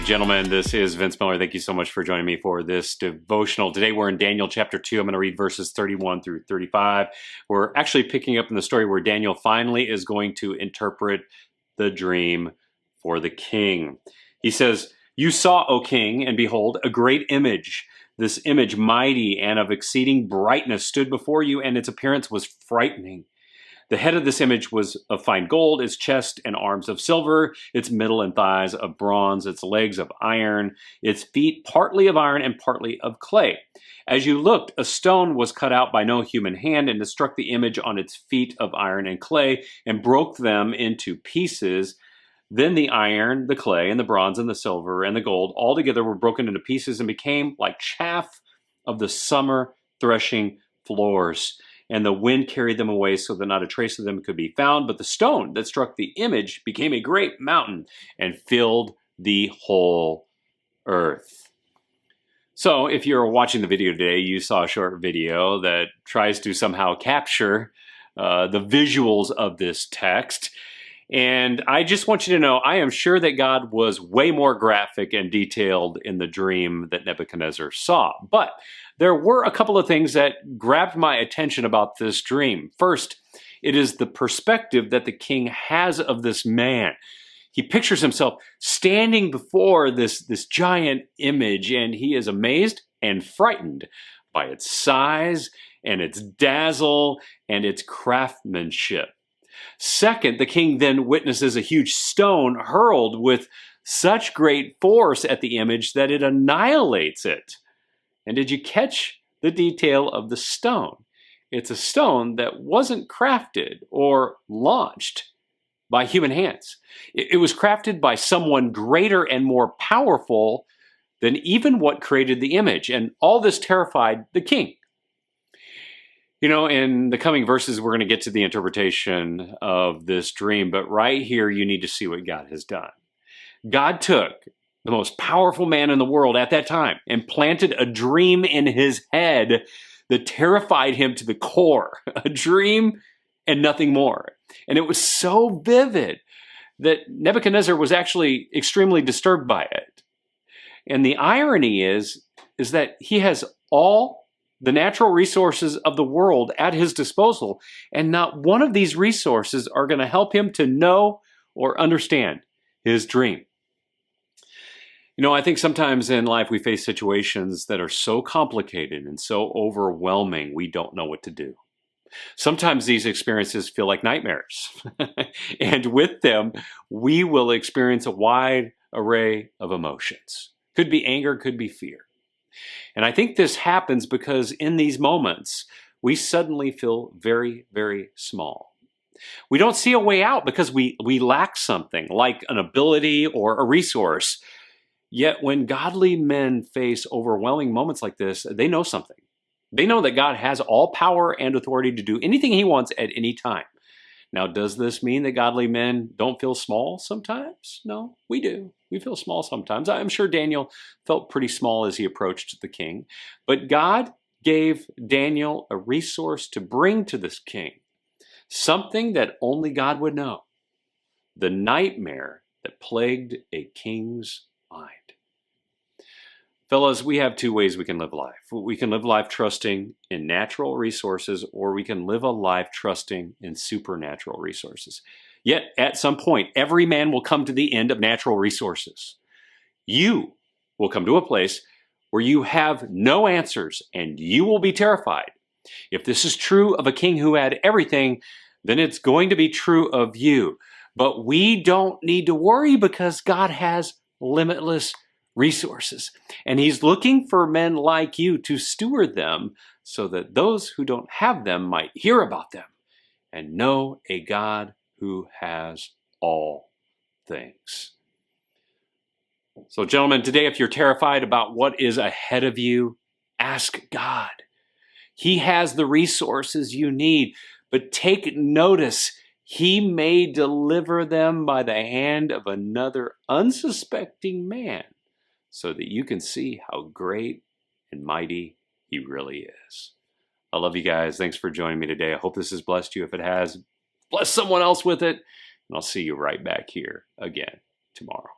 Gentlemen, this is Vince Miller. Thank you so much for joining me for this devotional. Today we're in Daniel chapter 2. I'm going to read verses 31 through 35. We're actually picking up in the story where Daniel finally is going to interpret the dream for the king. He says, "You saw, O king, and behold, a great image. This image, mighty and of exceeding brightness, stood before you, and its appearance was frightening. The head of this image was of fine gold, its chest and arms of silver, its middle and thighs of bronze, its legs of iron, its feet partly of iron and partly of clay. As you looked, a stone was cut out by no human hand, and it struck the image on its feet of iron and clay, and broke them into pieces. Then the iron, the clay, and the bronze, and the silver, and the gold all together were broken into pieces and became like chaff of the summer threshing floors. And the wind carried them away so that not a trace of them could be found. But the stone that struck the image became a great mountain and filled the whole earth." So if you're watching the video today, you saw a short video that tries to somehow capture the visuals of this text. And I just want you to know, I am sure that God was way more graphic and detailed in the dream that Nebuchadnezzar saw. But there were a couple of things that grabbed my attention about this dream. First, it is the perspective that the king has of this man. He pictures himself standing before this giant image, and he is amazed and frightened by its size and its dazzle and its craftsmanship. Second, the king then witnesses a huge stone hurled with such great force at the image that it annihilates it. And did you catch the detail of the stone? It's a stone that wasn't crafted or launched by human hands. It was crafted by someone greater and more powerful than even what created the image. And all this terrified the king. You know, in the coming verses, we're going to get to the interpretation of this dream, but right here, you need to see what God has done. God took the most powerful man in the world at that time and planted a dream in his head that terrified him to the core, a dream and nothing more. And it was so vivid that Nebuchadnezzar was actually extremely disturbed by it. And the irony is that he has all the natural resources of the world at his disposal, and not one of these resources are going to help him to know or understand his dream. You know, I think sometimes in life we face situations that are so complicated and so overwhelming we don't know what to do. Sometimes these experiences feel like nightmares, and with them we will experience a wide array of emotions. Could be anger, could be fear. And I think this happens because in these moments, we suddenly feel very, very small. We don't see a way out because we lack something like an ability or a resource. Yet when godly men face overwhelming moments like this, they know something. They know that God has all power and authority to do anything he wants at any time. Now, does this mean that godly men don't feel small sometimes? No, we do. We feel small sometimes. I'm sure Daniel felt pretty small as he approached the king. But God gave Daniel a resource to bring to this king, something that only God would know: the nightmare that plagued a king's mind. Fellas, we have two ways we can live life. We can live life trusting in natural resources, or we can live a life trusting in supernatural resources. Yet, at some point, every man will come to the end of natural resources. You will come to a place where you have no answers, and you will be terrified. If this is true of a king who had everything, then it's going to be true of you. But we don't need to worry because God has limitless resources. And he's looking for men like you to steward them so that those who don't have them might hear about them and know a God who has all things. So, gentlemen, today, if you're terrified about what is ahead of you, ask God. He has the resources you need, but take notice, he may deliver them by the hand of another unsuspecting man, so that you can see how great and mighty he really is. I love you guys. Thanks for joining me today. I hope this has blessed you. If it has, bless someone else with it. And I'll see you right back here again tomorrow.